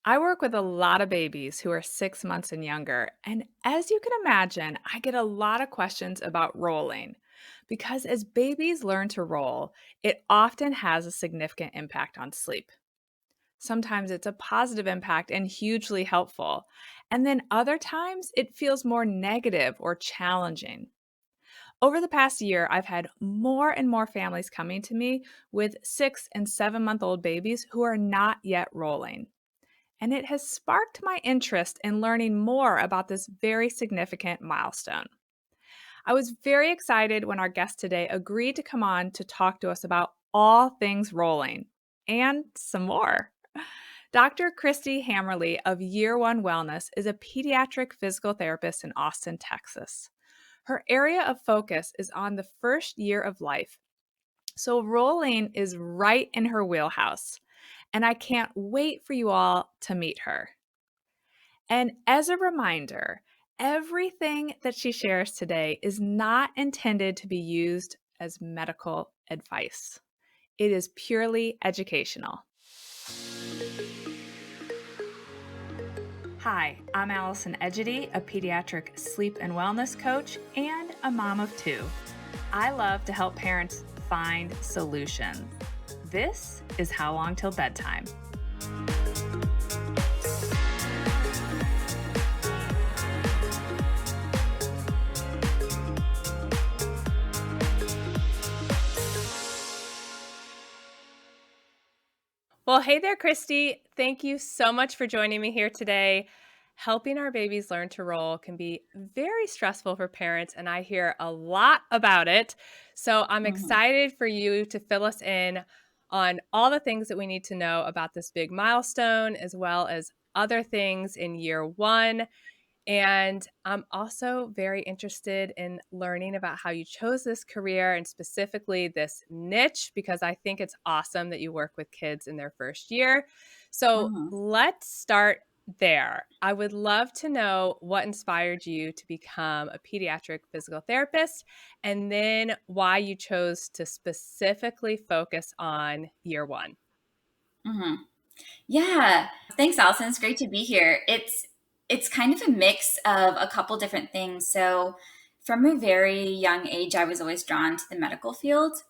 I work with a lot of babies who are 6 months and younger. And as you can imagine, I get a lot of questions about rolling because as babies learn to roll, it often has a significant impact on sleep. Sometimes it's a positive impact and hugely helpful. And then other times it feels more negative or challenging. Over the past year, I've had more and more families coming to me with 6 and 7 month old babies who are not yet rolling. And it has sparked my interest in learning more about this very significant milestone. I was very excited when our guest today agreed to come on to talk to us about all things rolling and some more. Dr. Kristi Hammerle of Year One Wellness is a pediatric physical therapist in Austin, Texas. Her area of focus is on the first year of life, so rolling is right in her wheelhouse. And I can't wait for you all to meet her. And as a reminder, everything that she shares today is not intended to be used as medical advice. It is purely educational. Hi, I'm Allison Edgety, a pediatric sleep and wellness coach and a mom of two. I love to help parents find solutions. This is How Long Till Bedtime. Well, hey there, Kristi. Thank you so much for joining me here today. Helping our babies learn to roll can be very stressful for parents, and I hear a lot about it. So I'm Mhm. excited for you to fill us in on all the things that we need to know about this big milestone, as well as other things in year one. And I'm also very interested in learning about how you chose this career and specifically this niche, because I think it's awesome that you work with kids in their first year. So Mhm. let's start there. I would love to know what inspired you to become a pediatric physical therapist and then why you chose to specifically focus on year one. Mhm. Yeah. Thanks, Allison. It's great to be here. It's kind of a mix of a couple different things. So, from a very young age, I was always drawn to the medical field,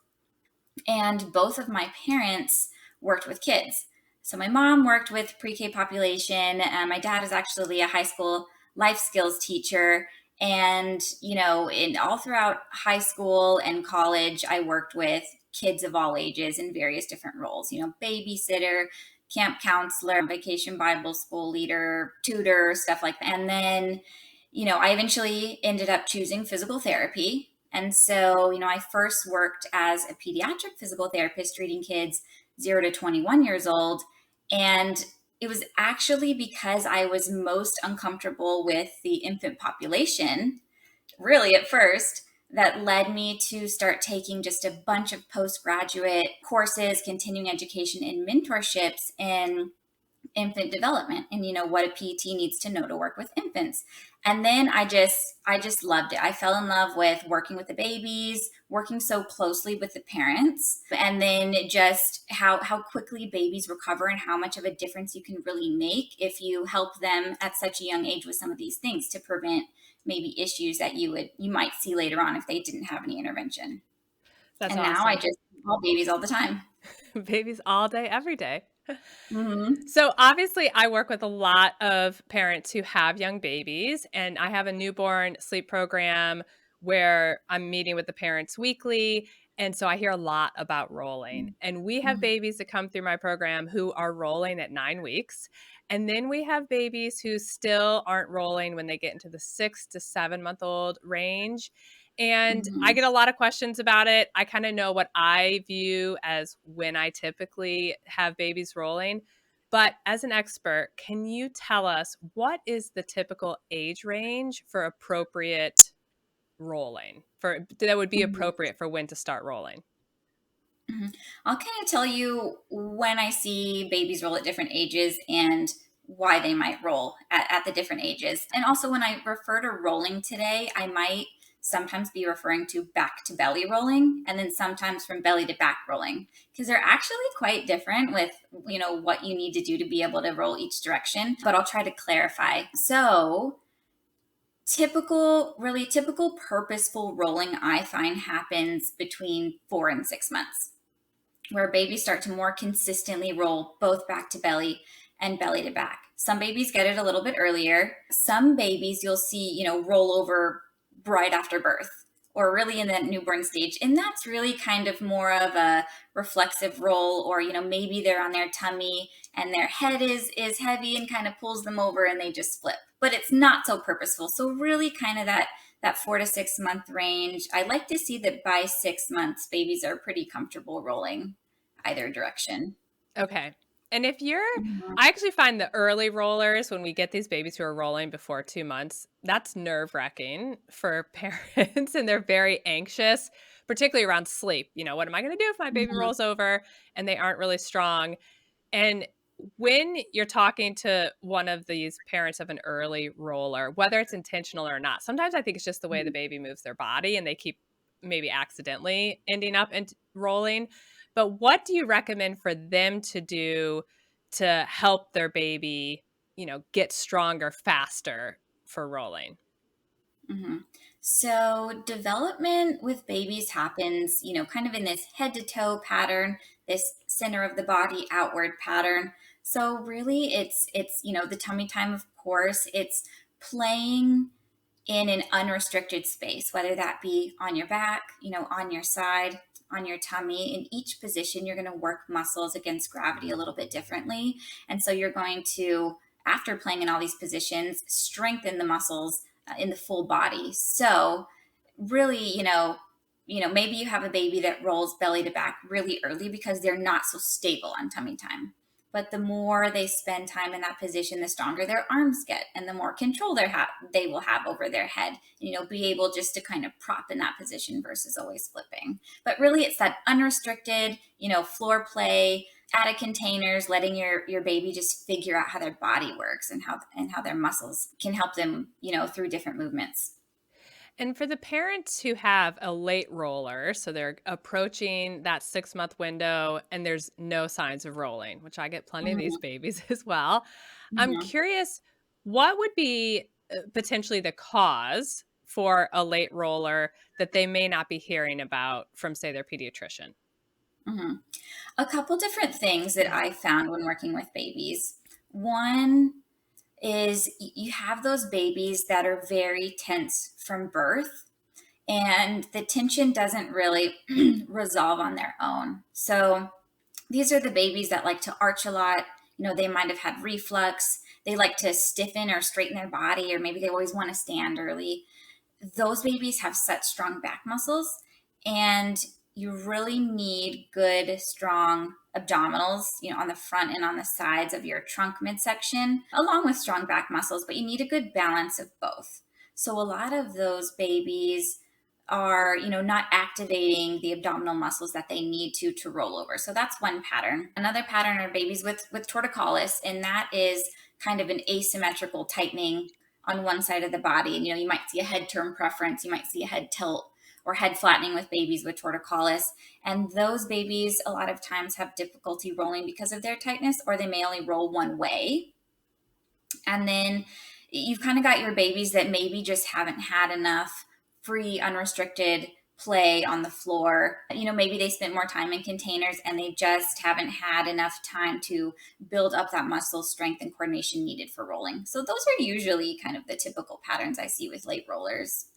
and both of my parents worked with kids. So, my mom worked with pre-K population, and my dad is actually a high school life skills teacher. And in all throughout high school and college, I worked with kids of all ages in various different roles. Babysitter, camp counselor, vacation Bible school leader, tutor, stuff like that. And then, I eventually ended up choosing physical therapy. And so, I first worked as a pediatric physical therapist treating kids 0 to 21 years old. And it was actually because I was most uncomfortable with the infant population, really at first, that led me to start taking just a bunch of postgraduate courses, continuing education, and mentorships in infant development and what a PT needs to know to work with infants. And then I just loved it. I fell in love with working with the babies, working so closely with the parents, and then just how quickly babies recover and how much of a difference you can really make if you help them at such a young age with some of these things to prevent maybe issues that you might see later on if they didn't have any intervention. That's And now I awesome. just call babies all the time. Babies all day, every day. Hmm. So obviously, I work with a lot of parents who have young babies, and I have a newborn sleep program where I'm meeting with the parents weekly. And so I hear a lot about rolling. And we have babies that come through my program who are rolling at 9 weeks. And then we have babies who still aren't rolling when they get into the 6 to 7 month old range. And I Hmm. get a lot of questions about it. I kind of know what I view as when I typically have babies rolling. But as an expert, can you tell us what is the typical age range for appropriate rolling? For that would be Hmm. appropriate for when to start rolling? Mhm. I'll kind of tell you when I see babies roll at different ages and why they might roll at the different ages. And also, when I refer to rolling today, I might sometimes be referring to back to belly rolling, and then sometimes from belly to back rolling, because they're actually quite different with, what you need to do to be able to roll each direction. But I'll try to clarify. So really typical purposeful rolling, I find, happens between 4 and 6 months, where babies start to more consistently roll both back to belly and belly to back. Some babies get it a little bit earlier. Some babies you'll see, roll over right after birth or really in that newborn stage. And that's really kind of more of a reflexive roll, or, maybe they're on their tummy and their head is heavy and kind of pulls them over and they just flip. But it's not so purposeful. So really kind of that 4 to 6 month range. I like to see that by 6 months, babies are pretty comfortable rolling either direction. Okay. And Mhm. I actually find the early rollers, when we get these babies who are rolling before 2 months, that's nerve wracking for parents. And they're very anxious, particularly around sleep. What am I going to do if my baby Mhm. rolls over and they aren't really strong? And when you're talking to one of these parents of an early roller, whether it's intentional or not, sometimes I think it's just the way the Mhm. baby moves their body and they keep maybe accidentally ending up and rolling. But what do you recommend for them to do to help their baby, get stronger faster for rolling? Mhm. So development with babies happens, kind of in this head to toe pattern, this center of the body outward pattern. So really it's, the tummy time, of course, it's playing in an unrestricted space, whether that be on your back, on your side, on your tummy. In each position, you're going to work muscles against gravity a little bit differently. And so you're going to, after playing in all these positions, strengthen the muscles in the full body. So really, maybe you have a baby that rolls belly to back really early because they're not so stable on tummy time. But the more they spend time in that position, the stronger their arms get, and the more control they will have over their head. Be able just to kind of prop in that position versus always flipping. But really, it's that unrestricted, floor play, out of containers, letting your baby just figure out how their body works and how their muscles can help them, through different movements. And for the parents who have a late roller, so they're approaching that 6 month window and there's no signs of rolling, which I get plenty of these Mhm. babies as well. I'm Mhm. curious, what would be potentially the cause for a late roller that they may not be hearing about from, say, their pediatrician? Mhm. A couple different things that I found when working with babies. One is you have those babies that are very tense from birth, and the tension doesn't really resolve on their own. So these are the babies that like to arch a lot. They might have had reflux. They like to stiffen or straighten their body, or maybe they always want to stand early. Those babies have such strong back muscles, and you really need good strong abdominals, on the front and on the sides of your trunk midsection, along with strong back muscles, but you need a good balance of both. So a lot of those babies are, not activating the abdominal muscles that they need to roll over. So that's one pattern. Another pattern are babies with torticollis, and that is kind of an asymmetrical tightening on one side of the body. And, you might see a head turn preference, you might see a head tilt or head flattening with babies with torticollis. And those babies a lot of times have difficulty rolling because of their tightness, or they may only roll one way. And then you've kind of got your babies that maybe just haven't had enough free, unrestricted play on the floor. Maybe they spent more time in containers and they just haven't had enough time to build up that muscle strength and coordination needed for rolling. So those are usually kind of the typical patterns I see with late rollers.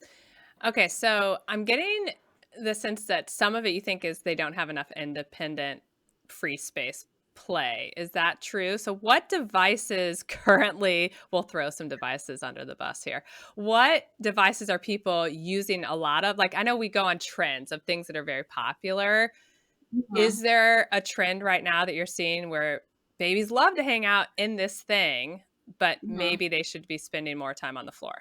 Okay, so I'm getting the sense that some of it you think is they don't have enough independent free space play. Is that true? So what devices currently, we'll throw some devices under the bus here. What devices are people using a lot of? Like I know we go on trends of things that are very popular. Is Mhm. there a trend right now that you're seeing where babies love to hang out in this thing, but Mhm. maybe they should be spending more time on the floor?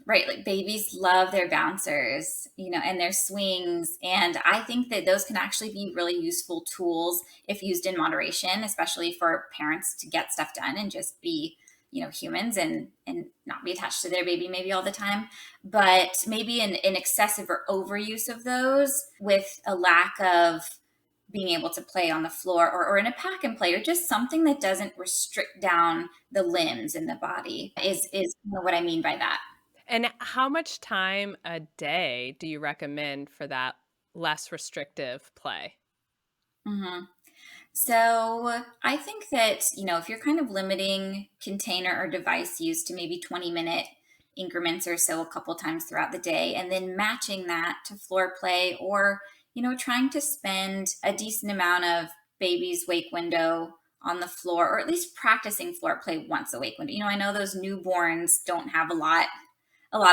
Right. Like babies love their bouncers, and their swings. And I think that those can actually be really useful tools if used in moderation, especially for parents to get stuff done and just be humans and not be attached to their baby maybe all the time, but maybe an excessive or overuse of those with a lack of being able to play on the floor or in a pack and play or just something that doesn't restrict down the limbs in the body is what I mean by that. And how much time a day do you recommend for that less restrictive play? hmm So I think that, if you're kind of limiting container or device use to maybe 20-minute increments or so a couple times throughout the day, and then matching that to floor play or, trying to spend a decent amount of baby's wake window on the floor, or at least practicing floor play once a wake window. I know those newborns don't have a lot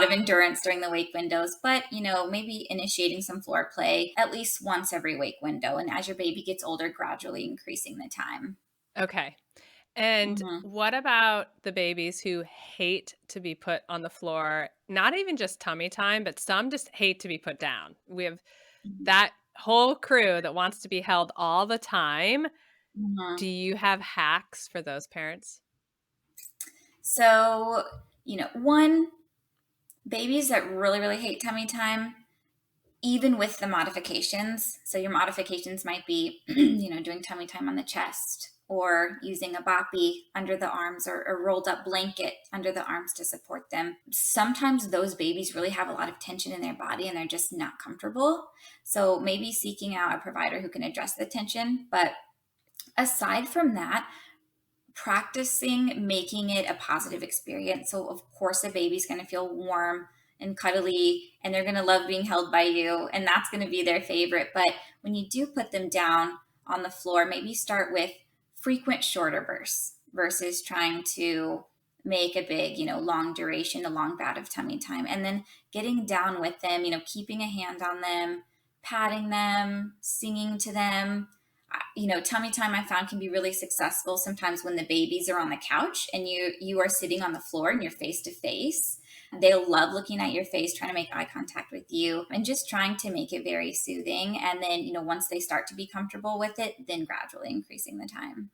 of endurance during the wake windows, but maybe initiating some floor play at least once every wake window. And as your baby gets older, gradually increasing the time. Okay. And hmm what about the babies who hate to be put on the floor? Not even just tummy time, but some just hate to be put down. We have that whole crew that wants to be held all the time. Do hmm you have hacks for those parents? So, one, babies that really, really hate tummy time, even with the modifications. So your modifications might be, doing tummy time on the chest or using a boppy under the arms or a rolled up blanket under the arms to support them. Sometimes those babies really have a lot of tension in their body and they're just not comfortable. So maybe seeking out a provider who can address the tension. But aside from that, practicing making it a positive experience. So, of course, a baby's going to feel warm and cuddly, and they're going to love being held by you, and that's going to be their favorite. But when you do put them down on the floor, maybe start with frequent shorter bursts versus trying to make a big, long duration, a long bout of tummy time. And then getting down with them, keeping a hand on them, patting them, singing to them. Tummy time I found can be really successful sometimes when the babies are on the couch and you are sitting on the floor and you're face to face. They'll love looking at your face, trying to make eye contact with you and just trying to make it very soothing. And then, once they start to be comfortable with it, then gradually increasing the time.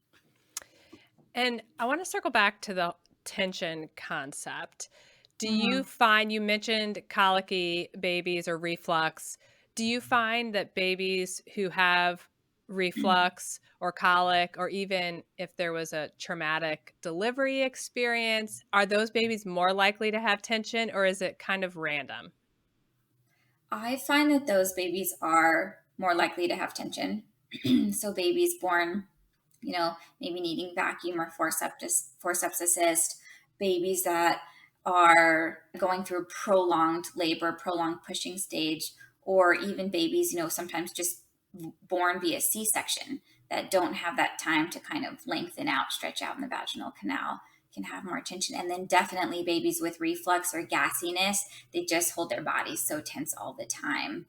And I want to circle back to the tension concept. Do you hmm find you mentioned colicky babies or reflux? Do you find that babies who have reflux or colic, or even if there was a traumatic delivery experience, are those babies more likely to have tension or is it kind of random? I find that those babies are more likely to have tension. So babies born maybe needing vacuum or forceps assist, babies that are going through prolonged labor, prolonged pushing stage, or even babies, sometimes just born via C-section that don't have that time to kind of lengthen out, stretch out in the vaginal canal can have more tension. And then definitely babies with reflux or gassiness, they just hold their bodies so tense all the time.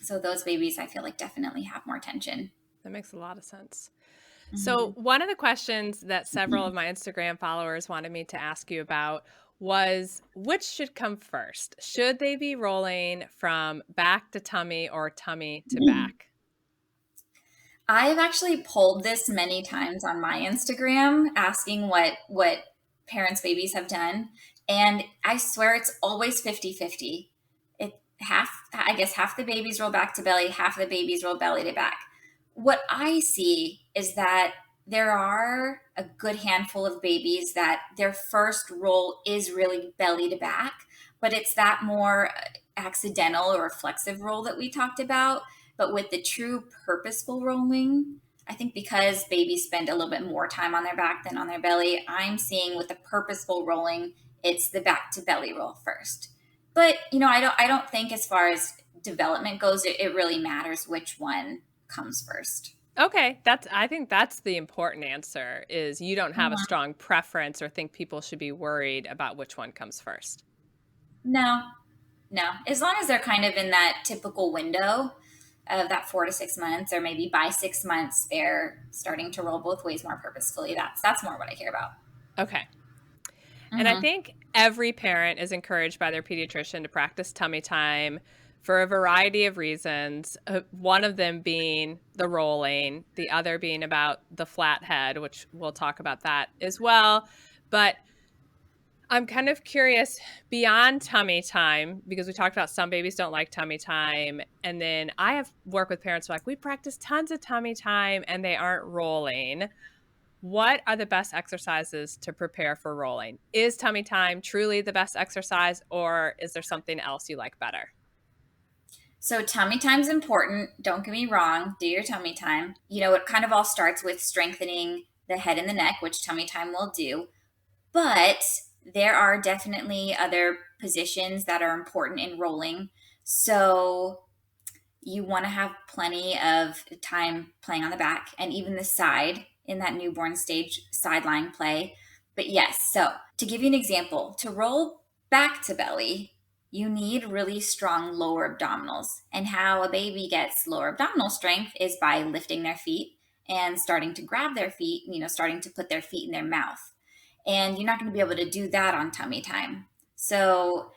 So those babies, I feel like definitely have more tension. That makes a lot of sense. So, hmm one of the questions that several of my Instagram followers wanted me to ask you about was which should come first? Should they be rolling from back to tummy or tummy to back? I have actually polled this many times on my Instagram, asking what parents' babies have done, and I swear it's always 50-50. I guess half the babies roll back to belly, half the babies roll belly to back. What I see is that there are a good handful of babies that their first roll is really belly to back, but it's that more accidental or reflexive roll that we talked about. But with the true purposeful rolling, I think because babies spend a little bit more time on their back than on their belly, I'm seeing with the purposeful rolling, it's the back to belly roll first. But I don't think as far as development goes, it really matters which one comes first. Okay, I think that's the important answer is you don't have a Mhm. strong preference or think people should be worried about which one comes first. No, no. As long as they're kind of in that typical window of that 4 to 6 months, or maybe by 6 months they're starting to roll both ways more purposefully. That's more what I care about. Okay. And I hmm think every parent is encouraged by their pediatrician to practice tummy time for a variety of reasons. One of them being the rolling, the other being about the flat head, which we'll talk about that as well. But I'm kind of curious beyond tummy time, because we talked about some babies don't like tummy time. And then I have worked with parents who are like, we practice tons of tummy time and they aren't rolling. What are the best exercises to prepare for rolling? Is tummy time truly the best exercise, or is there something else you like better? So tummy time's important. Don't get me wrong. Do your tummy time. It kind of all starts with strengthening the head and the neck, which tummy time will do. But there are definitely other positions that are important in rolling. So you want to have plenty of time playing on the back and even the side in that newborn stage sideline play. But yes, so to give you an example, to roll back to belly, you need really strong lower abdominals. And how a baby gets lower abdominal strength is by lifting their feet and starting to grab their feet, starting to put their feet in their mouth. And you're not going to be able to do that on tummy time. So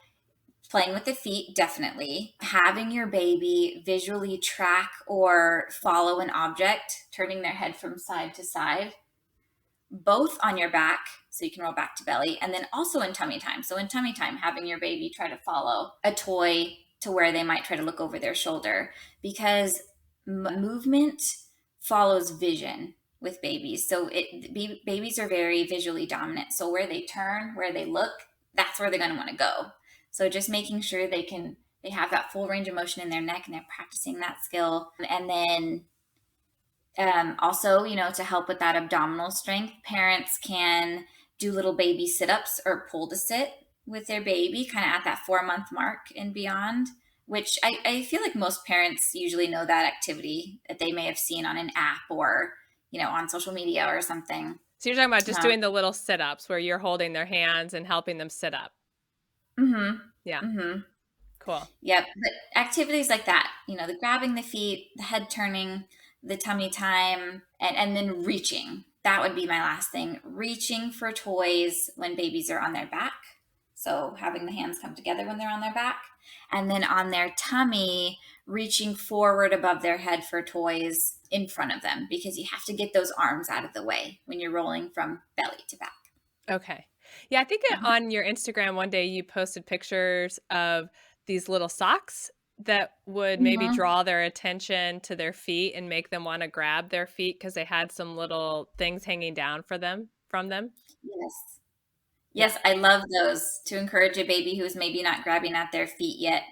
playing with the feet, definitely. Having your baby visually track or follow an object, turning their head from side to side, both on your back, so you can roll back to belly, and then also in tummy time. So in tummy time, having your baby try to follow a toy to where they might try to look over their shoulder, because movement follows vision with babies. So babies are very visually dominant. So where they turn, where they look, that's where they're going to want to go. So just making sure they have that full range of motion in their neck and they're practicing that skill. And then also, to help with that abdominal strength, parents can do little baby sit ups or pull to sit with their baby, kind of at that 4 month mark and beyond, which I feel like most parents usually know that activity that they may have seen on an app or, on social media or something. So you're talking about just Um, doing the little sit ups where you're holding their hands and helping them sit up. mm-hmm, Yeah, mm-hmm. cool. Yep. But activities like that, the grabbing the feet, the head turning, the tummy time, and then reaching. That would be my last thing. Reaching for toys when babies are on their back. So having the hands come together when they're on their back. And then on their tummy, reaching forward above their head for toys in front of them, because you have to get those arms out of the way when you're rolling from belly to back. Okay. Yeah, I think Uh-huh. on your Instagram one day you posted pictures of these little socks that would maybe Mm-hmm. draw their attention to their feet and make them want to grab their feet because they had some little things hanging down for them from them. Yes. Yeah, Yes, I love those to encourage a baby who's maybe not grabbing at their feet yet.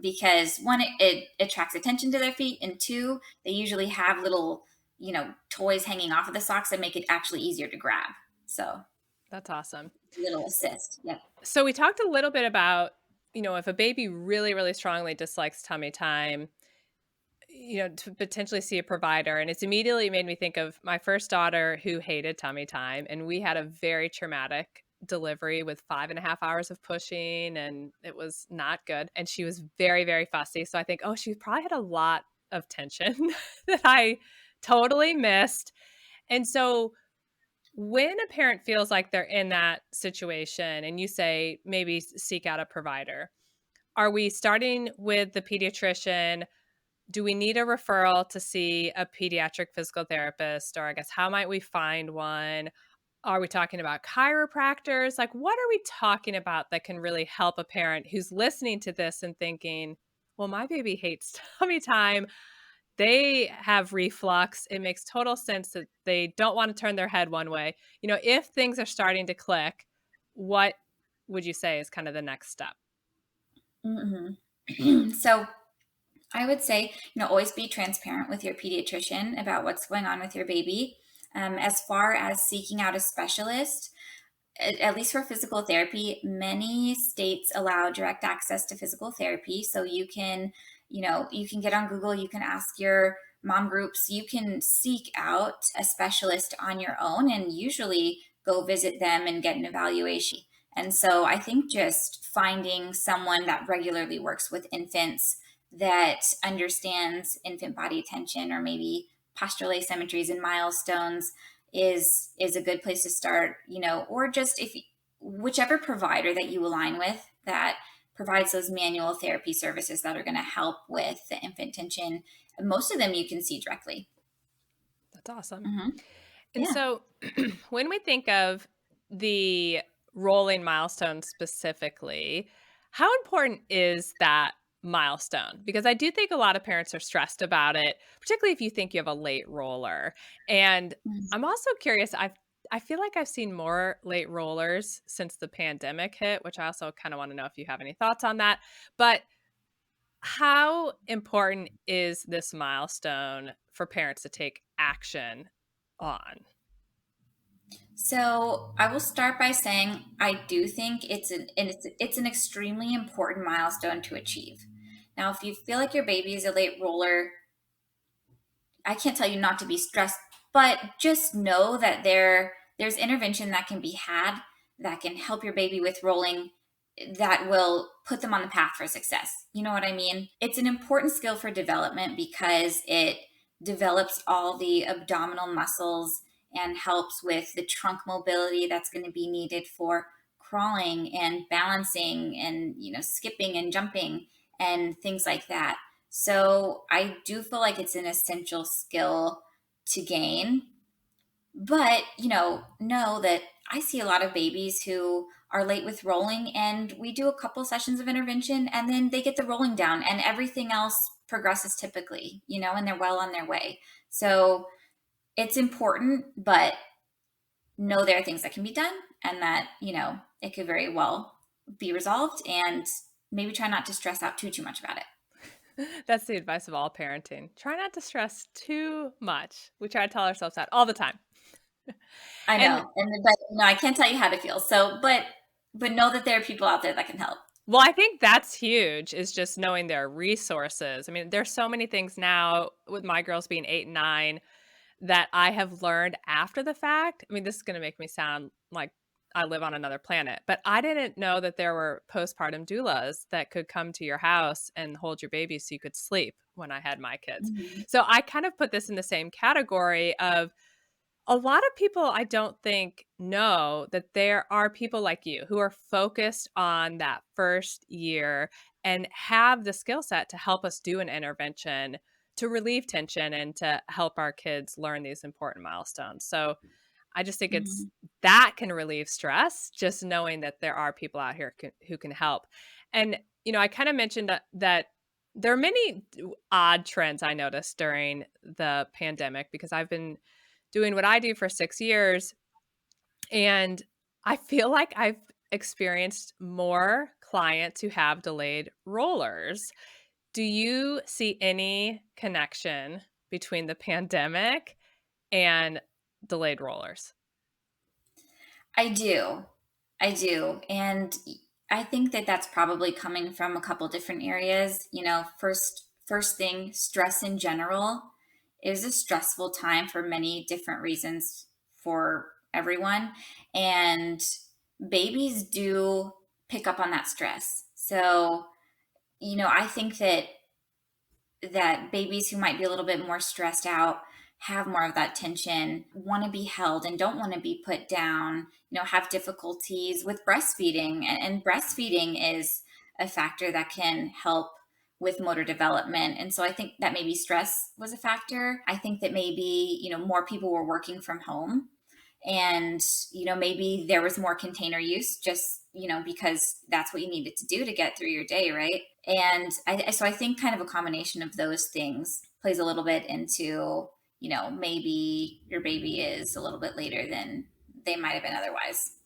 Because one, it attracts attention to their feet, and two, they usually have little, toys hanging off of the socks that make it actually easier to grab. So, that's awesome. little assist. Yep. So we talked a little bit about, if a baby really, really strongly dislikes tummy time, to potentially see a provider. And it's immediately made me think of my first daughter who hated tummy time. And we had a very traumatic delivery with 5.5 hours of pushing, and it was not good. And she was very, very fussy. So I think, oh, she probably had a lot of tension that I totally missed. And so when a parent feels like they're in that situation and you say maybe seek out a provider, are we starting with the pediatrician? Do we need a referral to see a pediatric physical therapist? Or I guess, how might we find one? Are we talking about chiropractors? Like, what are we talking about that can really help a parent who's listening to this and thinking, well, my baby hates tummy time. They have reflux. It makes total sense that they don't want to turn their head one way. If things are starting to click, what would you say is kind of the next step? Mm-hmm. So, I would say, always be transparent with your pediatrician about what's going on with your baby. As far as seeking out a specialist, at least for physical therapy, many states allow direct access to physical therapy. So you can get on Google, you can ask your mom groups, you can seek out a specialist on your own and usually go visit them and get an evaluation. And so I think just finding someone that regularly works with infants, that understands infant body attention or maybe postural asymmetries and milestones is a good place to start, or just if whichever provider that you align with that provides those manual therapy services that are going to help with the infant tension. Most of them you can see directly. That's awesome. Hmm. And Yeah. so when we think of the rolling milestone specifically, how important is that milestone? Because I do think a lot of parents are stressed about it, particularly if you think you have a late roller. And Mm. I'm also curious, I feel like I've seen more late rollers since the pandemic hit, which I also kind of want to know if you have any thoughts on that. But how important is this milestone for parents to take action on? So I will start by saying I do think it's an extremely important milestone to achieve. Now, if you feel like your baby is a late roller, I can't tell you not to be stressed, but just know that there's intervention that can be had that can help your baby with rolling that will put them on the path for success. You know what I mean? It's an important skill for development because it develops all the abdominal muscles and helps with the trunk mobility that's going to be needed for crawling and balancing and skipping and jumping and things like that. So I do feel like it's an essential skill to gain. But, know that I see a lot of babies who are late with rolling, and we do a couple sessions of intervention and then they get the rolling down and everything else progresses typically, and they're well on their way. So it's important, but know there are things that can be done and that, it could very well be resolved, and maybe try not to stress out too much about it. That's the advice of all parenting. Try not to stress too much. We try to tell ourselves that all the time. I And know, but no, I can't tell you how to feel. So, but know that there are people out there that can help. well, I think that's huge is just knowing their resources. I mean, there's so many things now with my girls being 8 and 9 that I have learned after the fact. I mean, this is going to make me sound like I live on another planet, but I didn't know that there were postpartum doulas that could come to your house and hold your baby so you could sleep when I had my kids. Mhm. So I kind of put this in the same category of a lot of people I don't think know that there are people like you who are focused on that first year and have the skill set to help us do an intervention to relieve tension and to help our kids learn these important milestones. So I just think it's Mhm. that can relieve stress, just knowing that there are people out here who can help. And, I kind of mentioned that there are many odd trends I noticed during the pandemic because I've been doing what I do for 6 years, and I feel like I've experienced more clients who have delayed rollers. Do you see any connection between the pandemic and delayed rollers? I do. I do. And I think that that's probably coming from a couple different areas. First thing, stress in general is a stressful time for many different reasons for everyone. And babies do pick up on that stress. So, I think that babies who might be a little bit more stressed out have more of that tension, want to be held and don't want to be put down, have difficulties with breastfeeding. And breastfeeding is a factor that can help with motor development. And so I think that maybe stress was a factor. I think that maybe, more people were working from home, and maybe there was more container use, just because that's what you needed to do to get through your day, right? And so I think kind of a combination of those things plays a little bit into maybe your baby is a little bit later than they might have been otherwise.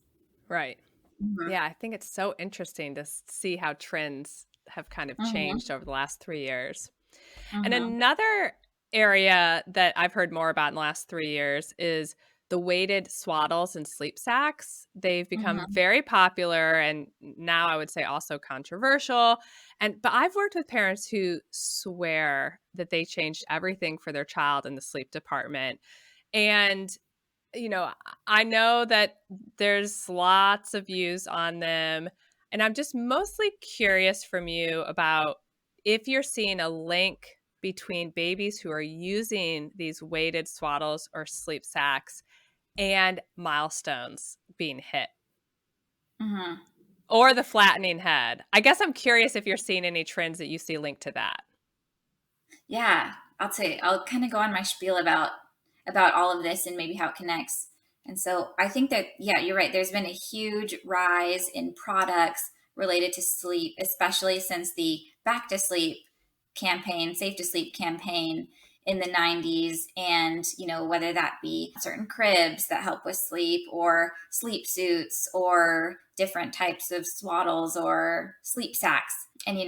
Right. Hmm. Yeah, I think it's so interesting to see how trends have kind of Hmm. changed over the last 3 years. And Hmm. another area that I've heard more about in the last 3 years is the weighted swaddles and sleep sacks. They've become Hmm. very popular and now I would say also controversial. But I've worked with parents who swear that they changed everything for their child in the sleep department. And I know that there's lots of views on them, and I'm just mostly curious from you about if you're seeing a link between babies who are using these weighted swaddles or sleep sacks and milestones being hit Hmm. or the flattening head. I guess I'm curious if you're seeing any trends that you see linked to that. Yeah, I'll kind of go on my spiel about all of this and maybe how it connects. And so I think that, yeah, you're right. There's been a huge rise in products related to sleep, especially since the Back to Sleep campaign, Safe to Sleep campaign in the 90s. And, whether that be certain cribs that help with sleep, or sleep suits, or different types of swaddles or sleep sacks. And,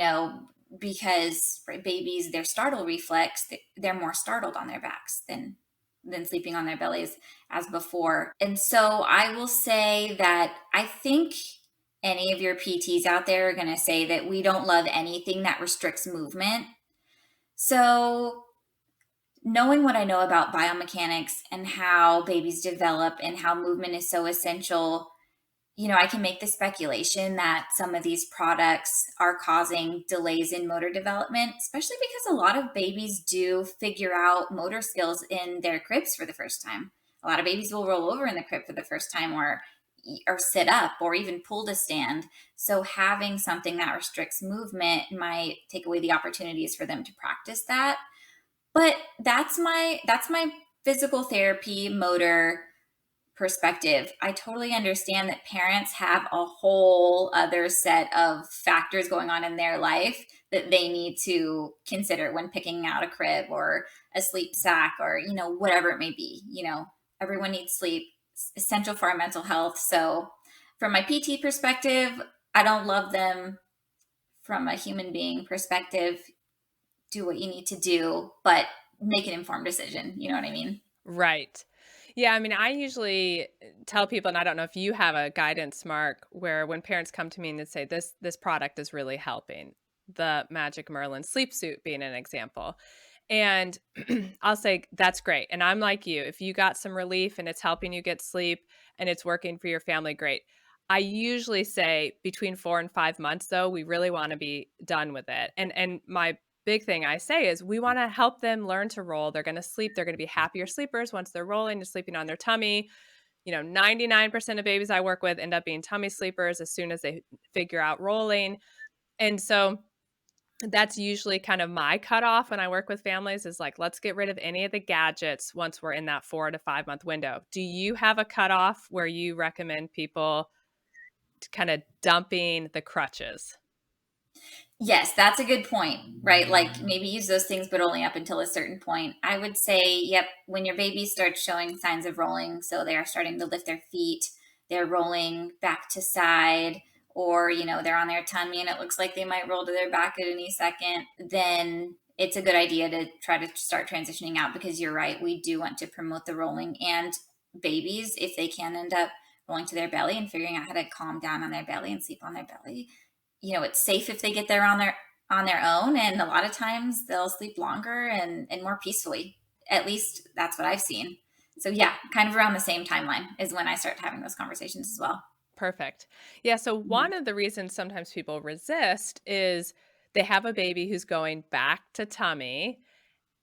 because babies, their startle reflex, they're more startled on their backs than sleeping on their bellies as before. And so I will say that I think any of your PTs out there are going to say that we don't love anything that restricts movement. So knowing what I know about biomechanics and how babies develop and how movement is so essential, I can make the speculation that some of these products are causing delays in motor development, especially because a lot of babies do figure out motor skills in their cribs for the first time. A lot of babies will roll over in the crib for the first time, or sit up, or even pull to stand. So having something that restricts movement might take away the opportunities for them to practice that. But that's my physical therapy motor perspective. I totally understand that parents have a whole other set of factors going on in their life that they need to consider when picking out a crib or a sleep sack, or, whatever it may be. Everyone needs sleep. It's essential for our mental health. So from my PT perspective, I don't love them. From a human being perspective, do what you need to do, but make an informed decision. You know what I mean? Right. Yeah, I mean, I usually tell people, and I don't know if you have a guidance mark where when parents come to me and they say this product is really helping, the Magic Merlin sleep suit being an example. And I'll say that's great. And I'm like you, if you got some relief and it's helping you get sleep and it's working for your family, great. I usually say between 4 and 5 months though, we really want to be done with it. And my big thing I say is we want to help them learn to roll. They're going to sleep. They're going to be happier sleepers once they're rolling and sleeping on their tummy. 99% of babies I work with end up being tummy sleepers as soon as they figure out rolling. And so that's usually kind of my cutoff when I work with families is like, let's get rid of any of the gadgets once we're in that 4 to 5 month window. Do you have a cutoff where you recommend people to kind of dumping the crutches? Yes, that's a good point, right? Like maybe use those things, but only up until a certain point. I would say, yep, when your baby starts showing signs of rolling, so they are starting to lift their feet, they're rolling back to side, or, they're on their tummy and it looks like they might roll to their back at any second, then it's a good idea to try to start transitioning out, because you're right. We do want to promote the rolling, and babies, if they can end up rolling to their belly and figuring out how to calm down on their belly and sleep on their belly, it's safe if they get there on their own, and a lot of times they'll sleep longer and more peacefully. At least that's what I've seen. So yeah, kind of around the same timeline is when I start having those conversations as well. Perfect. Yeah. So, Mhm. one of the reasons sometimes people resist is they have a baby who's going back to tummy.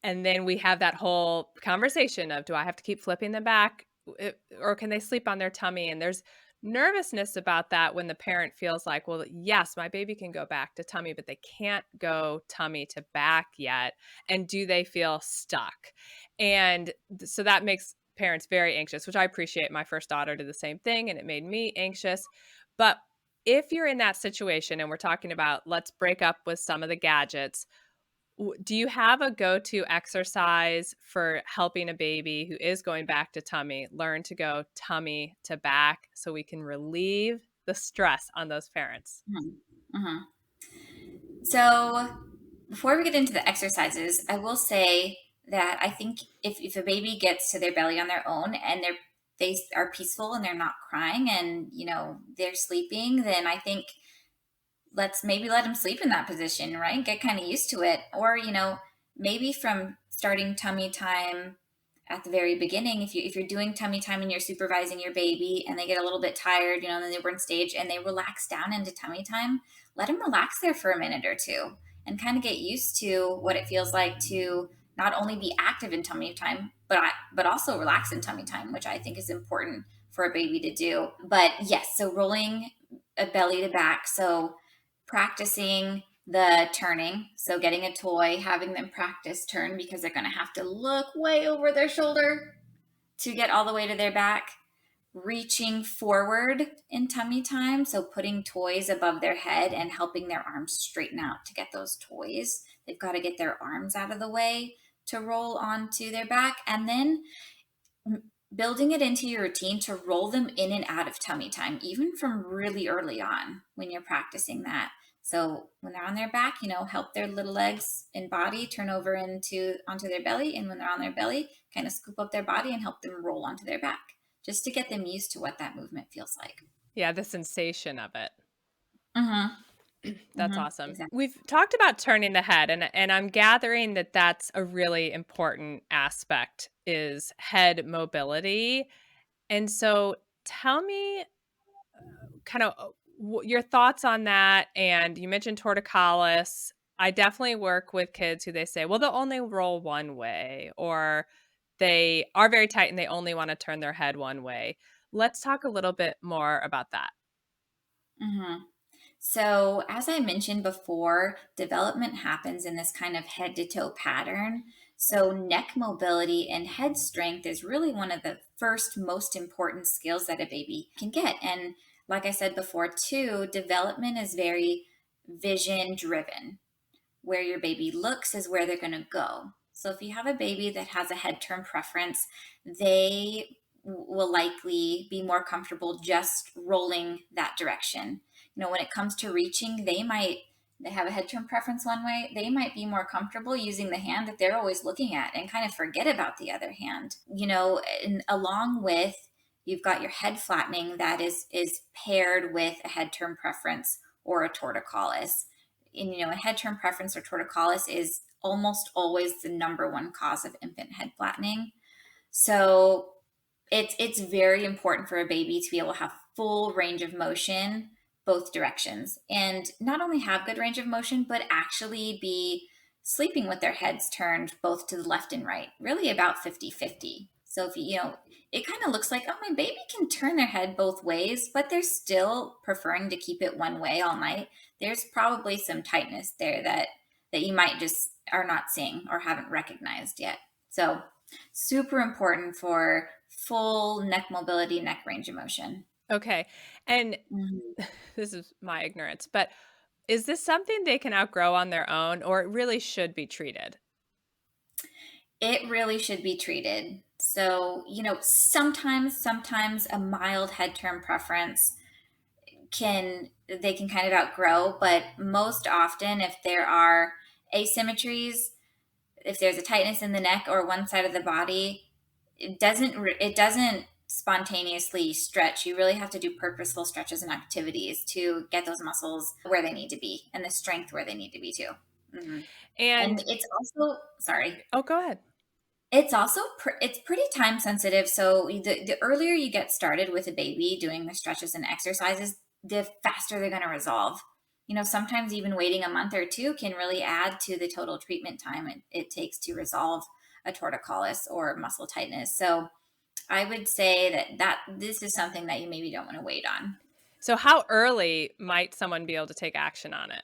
And then we have that whole conversation of, do I have to keep flipping them back, or can they sleep on their tummy? And there's nervousness about that when the parent feels like, well, yes, my baby can go back to tummy, but they can't go tummy to back yet. And do they feel stuck? And so that makes parents very anxious, which I appreciate. My first daughter did the same thing and it made me anxious. But if you're in that situation and we're talking about let's break up with some of the gadgets, do you have a go-to exercise for helping a baby who is going back to tummy learn to go tummy to back so we can relieve the stress on those parents? Mhm. Mhm. So before we get into the exercises, I will say that I think if a baby gets to their belly on their own and they are peaceful and they're not crying, and they're sleeping, then I think let's maybe let them sleep in that position, right? Get kind of used to it. Or, maybe from starting tummy time at the very beginning, if you're doing tummy time and you're supervising your baby and they get a little bit tired, in the newborn stage, and they relax down into tummy time, let them relax there for a minute or two and kind of get used to what it feels like to not only be active in tummy time, but also relax in tummy time, which I think is important for a baby to do. But yes, so rolling a belly to back. So practicing the turning. So getting a toy, having them practice turn, because they're going to have to look way over their shoulder to get all the way to their back. reaching forward in tummy time. So putting toys above their head and helping their arms straighten out to get those toys. They've got to get their arms out of the way to roll onto their back. And then building it into your routine to roll them in and out of tummy time, even from really early on when you're practicing that. So when they're on their back, help their little legs and body turn over onto their belly. And when they're on their belly, kind of scoop up their body and help them roll onto their back, just to get them used to what that movement feels like. Yeah, the sensation of it. Mm-hmm. That's Mm-hmm. awesome. Exactly. We've talked about turning the head, and I'm gathering that that's a really important aspect is head mobility. And so tell me kind of your thoughts on that. And you mentioned torticollis. I definitely work with kids who they say, well, they'll only roll one way, or they are very tight and they only want to turn their head one way. Let's talk a little bit more about that. Mm-hmm. So, as I mentioned before, development happens in this kind of head to toe pattern. So, neck mobility and head strength is really one of the first most important skills that a baby can get. And like I said before, too, development is very vision driven. Where your baby looks is where they're going to go. So, if you have a baby that has a head turn preference, they will likely be more comfortable just rolling that direction. When it comes to reaching, they have a head turn preference one way. They might be more comfortable using the hand that they're always looking at and kind of forget about the other hand. And along with, you've got your head flattening that is paired with a head turn preference or a torticollis. And a head turn preference or torticollis is almost always the number one cause of infant head flattening. So it's very important for a baby to be able to have full range of motion both directions, and not only have good range of motion, but actually be sleeping with their heads turned both to the left and right, really about 50-50. So if it kind of looks like, oh, my baby can turn their head both ways, but they're still preferring to keep it one way all night. There's probably some tightness there that you might just are not seeing or haven't recognized yet. So super important for full neck mobility, neck range of motion. Okay. And Mhm. this is my ignorance, but is this something they can outgrow on their own, or it really should be treated? It really should be treated. So, sometimes a mild head turn preference they can kind of outgrow, but most often if there are asymmetries, if there's a tightness in the neck or one side of the body, it doesn't spontaneously stretch. You really have to do purposeful stretches and activities to get those muscles where they need to be and the strength where they need to be too. Hmm. And And it's also, sorry, oh, go ahead. it's also it's pretty time sensitive. So the earlier you get started with a baby doing the stretches and exercises, the faster they're going to resolve. Sometimes even waiting a month or two can really add to the total treatment time it takes to resolve a torticollis or muscle tightness. So I would say that this is something that you maybe don't want to wait on. So how early might someone be able to take action on it?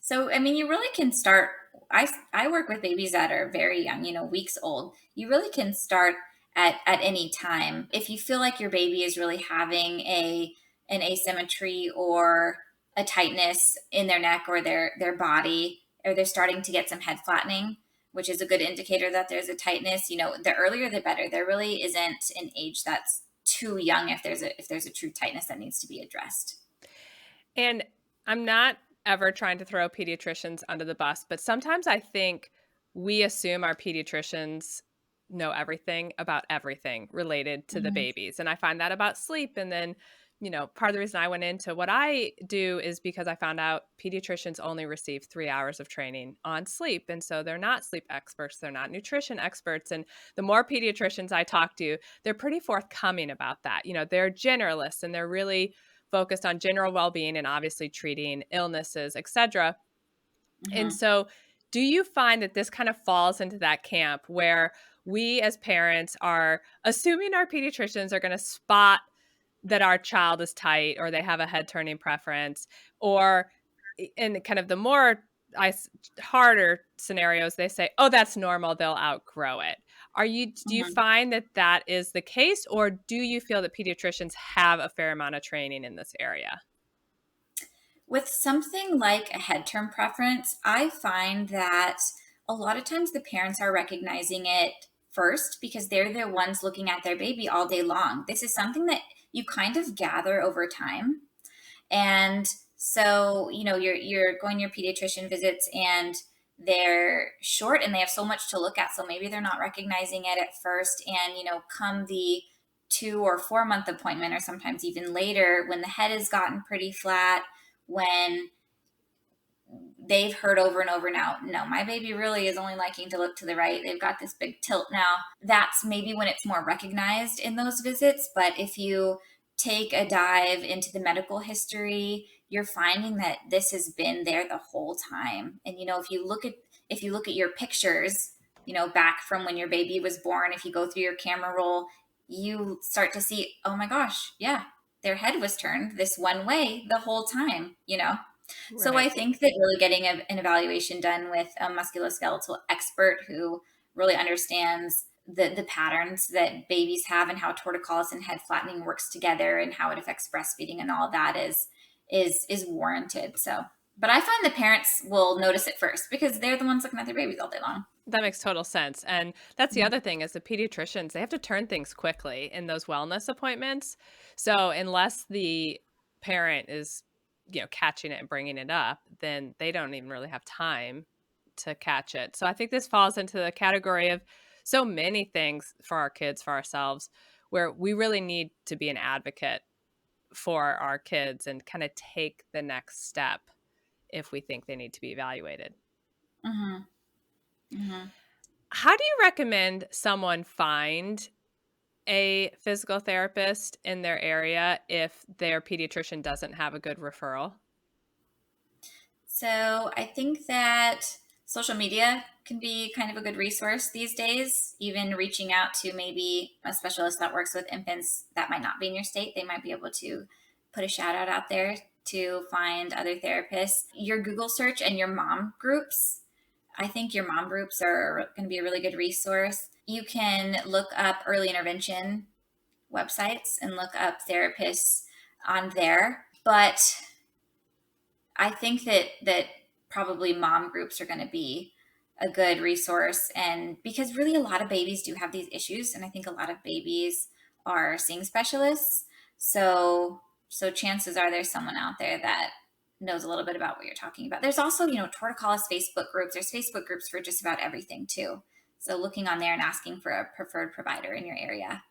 So, I mean, you really can start. I work with babies that are very young, weeks old. You really can start at any time. If you feel like your baby is really having an asymmetry or a tightness in their neck or their body, or they're starting to get some head flattening, which is a good indicator that there's a tightness, the earlier the better. There really isn't an age that's too young if there's a true tightness that needs to be addressed. And I'm not ever trying to throw pediatricians under the bus, but sometimes I think we assume our pediatricians know everything about everything related to the Mhm. babies. And I find that about sleep. And then, part of the reason I went into what I do is because I found out pediatricians only receive 3 hours of training on sleep. And so they're not sleep experts, they're not nutrition experts. And the more pediatricians I talk to, they're pretty forthcoming about that. They're generalists and they're really focused on general well-being and obviously treating illnesses, etc. And Mhm. so do you find that this kind of falls into that camp where we as parents are assuming our pediatricians are going to spot that our child is tight or they have a head turning preference, or in kind of the more harder scenarios, they say, oh, that's normal, they'll outgrow it. Do you find that that is the case, or do you feel that pediatricians have a fair amount of training in this area? With something like a head term preference, I find that a lot of times the parents are recognizing it first because they're the ones looking at their baby all day long. This is something that you kind of gather over time. And so, you're going to your pediatrician visits and they're short and they have so much to look at. So maybe they're not recognizing it at first. And, come the 2 or 4 month appointment, or sometimes even later, when the head has gotten pretty flat, when they've heard over and over now, no, my baby really is only liking to look to the right. They've got this big tilt now. That's maybe when it's more recognized in those visits. But if you take a dive into the medical history, you're finding that this has been there the whole time. And if you look at your pictures, back from when your baby was born, if you go through your camera roll, you start to see, oh my gosh, yeah, their head was turned this one way the whole time. So I Right. think that really getting an evaluation done with a musculoskeletal expert who really understands the patterns that babies have and how torticollis and head flattening works together and how it affects breastfeeding and all that is warranted. So, but I find the parents will notice it first because they're the ones looking at their babies all day long. That makes total sense. And that's the other thing is the pediatricians, they have to turn things quickly in those wellness appointments. So unless the parent is, catching it and bringing it up, then they don't even really have time to catch it. So I think this falls into the category of so many things for our kids, for ourselves, where we really need to be an advocate for our kids and kind of take the next step if we think they need to be evaluated. Mm-hmm. Mm-hmm. How do you recommend someone find a physical therapist in their area if their pediatrician doesn't have a good referral? So I think that social media can be kind of a good resource these days. Even reaching out to maybe a specialist that works with infants that might not be in your state, they might be able to put a shout out there to find other therapists. Your Google search and your mom groups, I think your mom groups are going to be a really good resource. You can look up early intervention websites and look up therapists on there. But I think that probably mom groups are going to be a good resource, and because really a lot of babies do have these issues, and I think a lot of babies are seeing specialists. So chances are there's someone out there that knows a little bit about what you're talking about. There's also, torticollis Facebook groups. There's Facebook groups for just about everything too. So looking on there and asking for a preferred provider in your area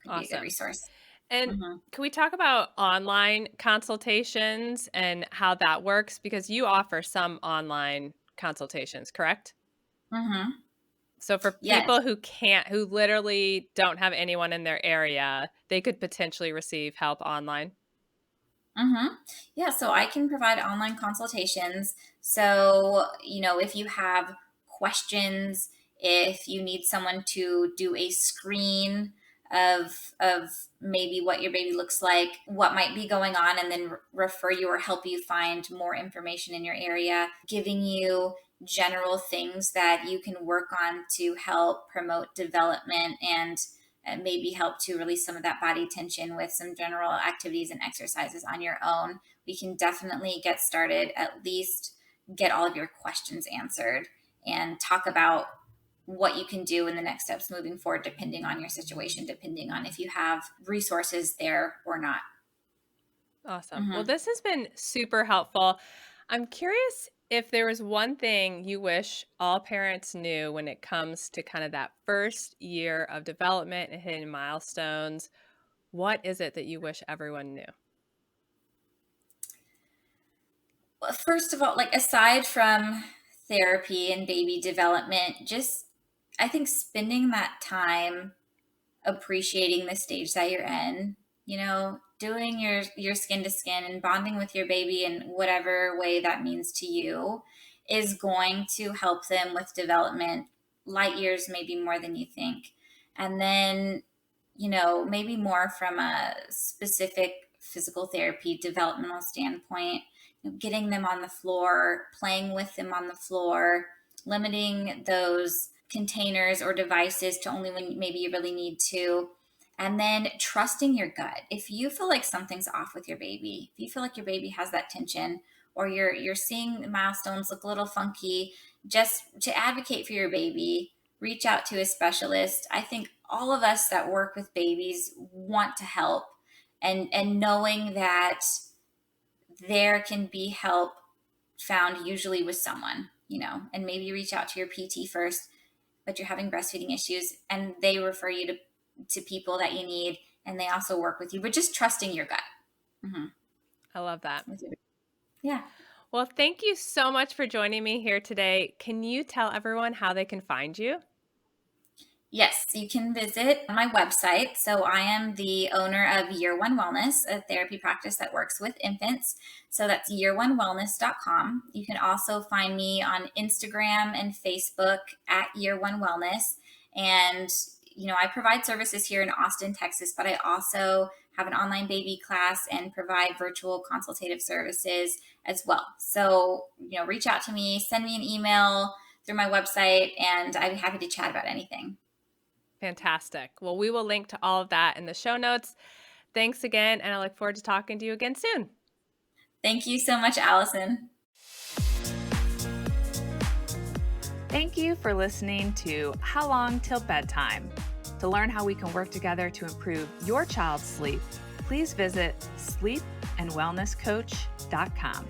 could be a good Awesome. resource. And Mm-hmm. can we talk about online consultations and how that works? Because you offer some online consultations, correct? Mm-hmm. So for Yes. people who literally don't have anyone in their area, they could potentially receive help online. Mm-hmm. Yeah, so I can provide online consultations. So, if you have questions, if you need someone to do a screen of maybe what your baby looks like, what might be going on, and then refer you or help you find more information in your area, giving you general things that you can work on to help promote development and maybe help to release some of that body tension with some general activities and exercises on your own. We can definitely get started, at least get all of your questions answered, and talk about what you can do in the next steps moving forward, depending on your situation, depending on if you have resources there or not. Awesome. Well, Mm-hmm. this has been super helpful. I'm curious if there was one thing you wish all parents knew when it comes to kind of that first year of development and hitting milestones. What is it that you wish everyone knew? Well, first of all, like aside from therapy and baby development, just I think spending that time appreciating the stage that you're in, doing your skin to skin and bonding with your baby in whatever way that means to you is going to help them with development light years, maybe more than you think. And then, maybe more from a specific physical therapy developmental standpoint, getting them on the floor, playing with them on the floor, limiting those containers or devices to only when maybe you really need to. And then trusting your gut. If you feel like something's off with your baby, if you feel like your baby has that tension, or you're seeing the milestones look a little funky, just to advocate for your baby, reach out to a specialist. I think all of us that work with babies want to help, and knowing that there can be help found usually with someone, and maybe reach out to your PT first, but you're having breastfeeding issues and they refer you to people that you need, and they also work with you, but just trusting your gut. Mm-hmm. I love that. Yeah. Well, thank you so much for joining me here today. Can you tell everyone how they can find you? Yes, you can visit my website. So I am the owner of Year One Wellness, a therapy practice that works with infants. So that's year1wellness.com. You can also find me on Instagram and Facebook at Year One Wellness. And, I provide services here in Austin, Texas, but I also have an online baby class and provide virtual consultative services as well. So, reach out to me, send me an email through my website, and I'd be happy to chat about anything. Fantastic. Well, we will link to all of that in the show notes. Thanks again, and I look forward to talking to you again soon. Thank you so much, Allison. Thank you for listening to How Long Till Bedtime. To learn how we can work together to improve your child's sleep, please visit sleepandwellnesscoach.com.